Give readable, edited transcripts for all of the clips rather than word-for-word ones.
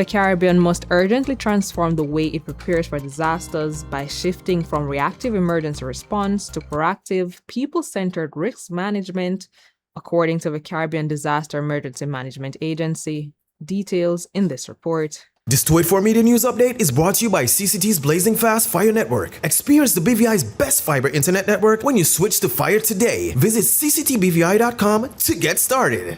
The Caribbean must urgently transform the way it prepares for disasters by shifting from reactive emergency response to proactive, people-centered risk management, according to the Caribbean Disaster Emergency Management Agency. Details in this report. This 284 Media News Update is brought to you by CCT's Blazing Fast Fire Network. Experience the BVI's best fiber internet network when you switch to Fire today. Visit cctbvi.com to get started.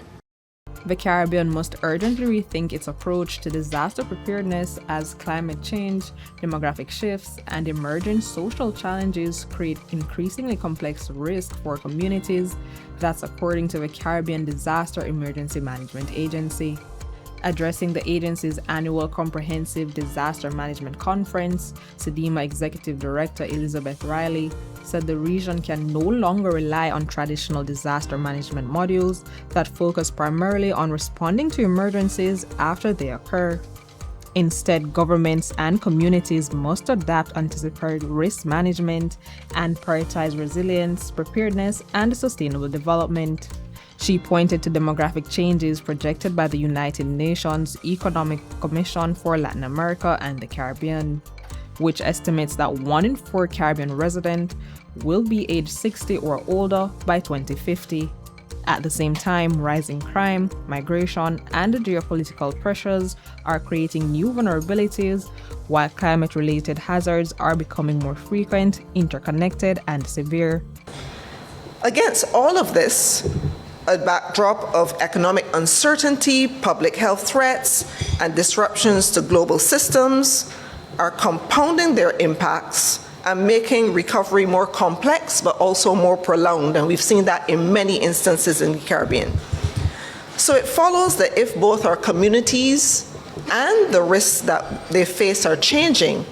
The Caribbean must urgently rethink its approach to disaster preparedness as climate change, demographic shifts, and emerging social challenges create increasingly complex risks for communities. That's according to the Caribbean Disaster Emergency Management Agency. Addressing the agency's annual Comprehensive Disaster Management Conference, CDEMA Executive Director Elizabeth Riley said the region can no longer rely on traditional disaster management modules that focus primarily on responding to emergencies after they occur. Instead, governments and communities must adapt anticipatory risk management and prioritize resilience, preparedness, and sustainable development. She pointed to demographic changes projected by the United Nations Economic Commission for Latin America and the Caribbean, which estimates that 1 in 4 Caribbean residents will be age 60 or older by 2050. At the same time, rising crime, migration, and geopolitical pressures are creating new vulnerabilities, while climate-related hazards are becoming more frequent, interconnected, and severe. Against all of this, a backdrop of economic uncertainty, public health threats, and disruptions to global systems are compounding their impacts and making recovery more complex, but also more prolonged. And we've seen that in many instances in the Caribbean. So it follows that if both our communities and the risks that they face are changing,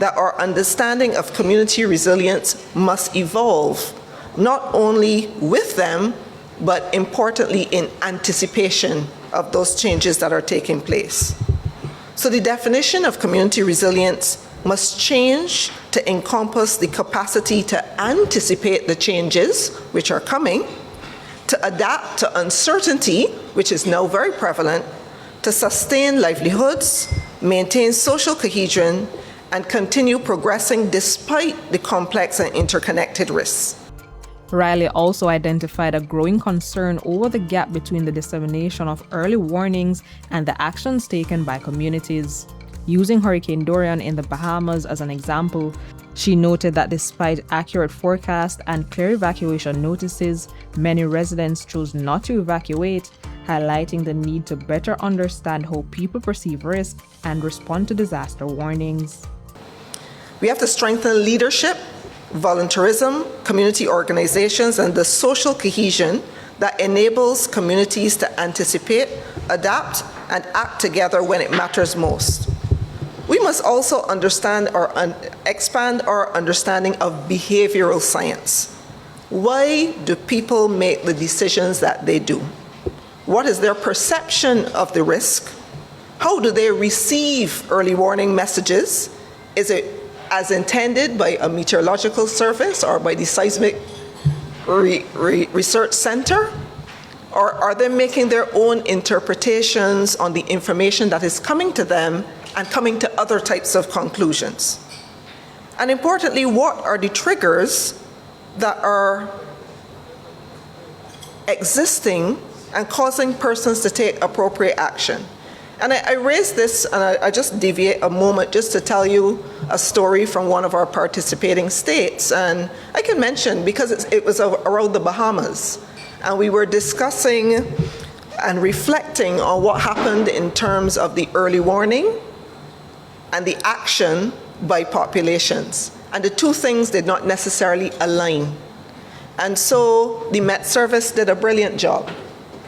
that our understanding of community resilience must evolve, not only with them, but importantly in anticipation of those changes that are taking place. So the definition of community resilience must change to encompass the capacity to anticipate the changes which are coming, to adapt to uncertainty, which is now very prevalent, to sustain livelihoods, maintain social cohesion, and continue progressing despite the complex and interconnected risks. Riley also identified a growing concern over the gap between the dissemination of early warnings and the actions taken by communities. Using Hurricane Dorian in the Bahamas as an example, she noted that despite accurate forecasts and clear evacuation notices, many residents chose not to evacuate, highlighting the need to better understand how people perceive risk and respond to disaster warnings. We have to strengthen leadership, volunteerism, community organizations, and the social cohesion that enables communities to anticipate, adapt, and act together when it matters most. We must also expand our understanding of behavioral science. Why do people make the decisions that they do? What is their perception of the risk? How do they receive early warning messages? Is it as intended by a meteorological service or by the Seismic Research Center? Or are they making their own interpretations on the information that is coming to them and coming to other types of conclusions? And importantly, what are the triggers that are existing and causing persons to take appropriate action? And I raise this, and I just deviate a moment just to tell you a story from one of our participating states. And I can mention, because it was around the Bahamas, and we were discussing and reflecting on what happened in terms of the early warning and the action by populations. And the two things did not necessarily align. And so the Met Service did a brilliant job.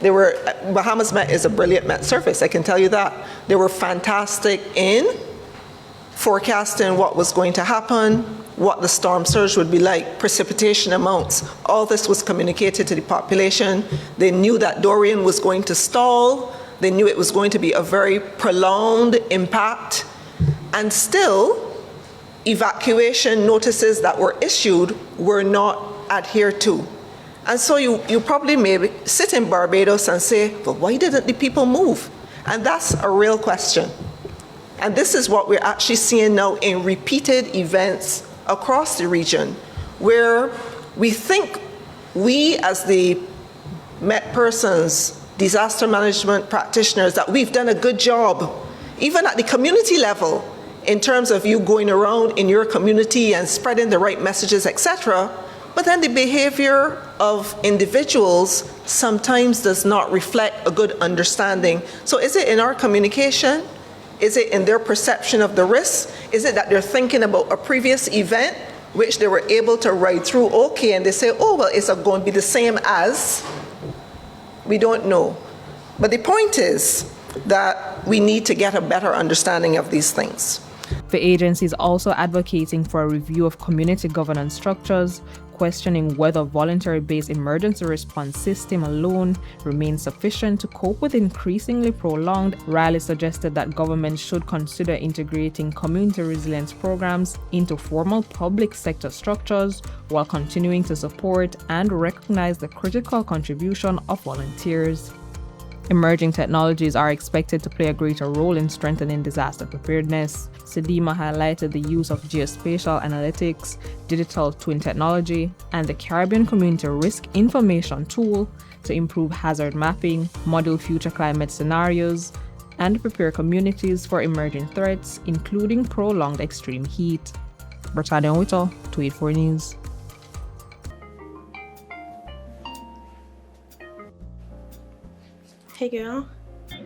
Bahamas Met is a brilliant Met Service, I can tell you that. They were fantastic in forecasting what was going to happen, what the storm surge would be like, precipitation amounts. All this was communicated to the population. They knew that Dorian was going to stall. They knew it was going to be a very prolonged impact. And still, evacuation notices that were issued were not adhered to. And so you probably maybe sit in Barbados and say, but why didn't the people move? And that's a real question. And this is what we're actually seeing now in repeated events across the region, where we think we as the Met persons, disaster management practitioners, that we've done a good job, even at the community level, in terms of you going around in your community and spreading the right messages, etc. But then the behavior of individuals sometimes does not reflect a good understanding. So is it in our communication? Is it in their perception of the risk? Is it that they're thinking about a previous event which they were able to ride through okay, and they say, oh, well, it's going to be the same as? We don't know. But the point is that we need to get a better understanding of these things. The agency is also advocating for a review of community governance structures, questioning whether voluntary-based emergency response system alone remains sufficient to cope with increasingly prolonged. Riley suggested that governments should consider integrating community resilience programs into formal public sector structures while continuing to support and recognize the critical contribution of volunteers. Emerging technologies are expected to play a greater role in strengthening disaster preparedness. CDEMA highlighted the use of geospatial analytics, digital twin technology, and the Caribbean Community Risk Information Tool to improve hazard mapping, model future climate scenarios, and prepare communities for emerging threats, including prolonged extreme heat. Britannia Whittle, 284 News. Hey girl,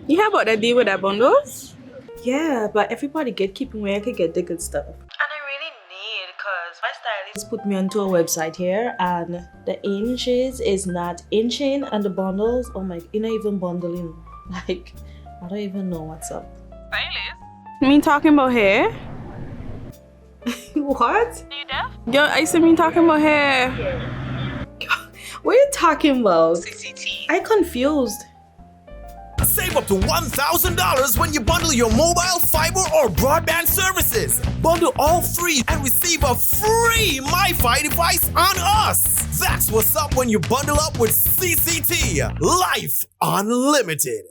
you hear about that deal with that bundles? Yeah, but everybody gatekeeping where I could get the good stuff. And I really need, because my stylist Put me onto a website here, and the inches is not inching, and the bundles, oh my, you're not even bundling. Like, I don't even know what's up. stylist? You mean talking about hair? What? Are you deaf? Girl, I see me talking about hair. What are you talking about? CCT. I confused. Save up to $1,000 when you bundle your mobile, fiber, or broadband services. Bundle all three and receive a free MiFi device on us. That's what's up when you bundle up with CCT. Life Unlimited.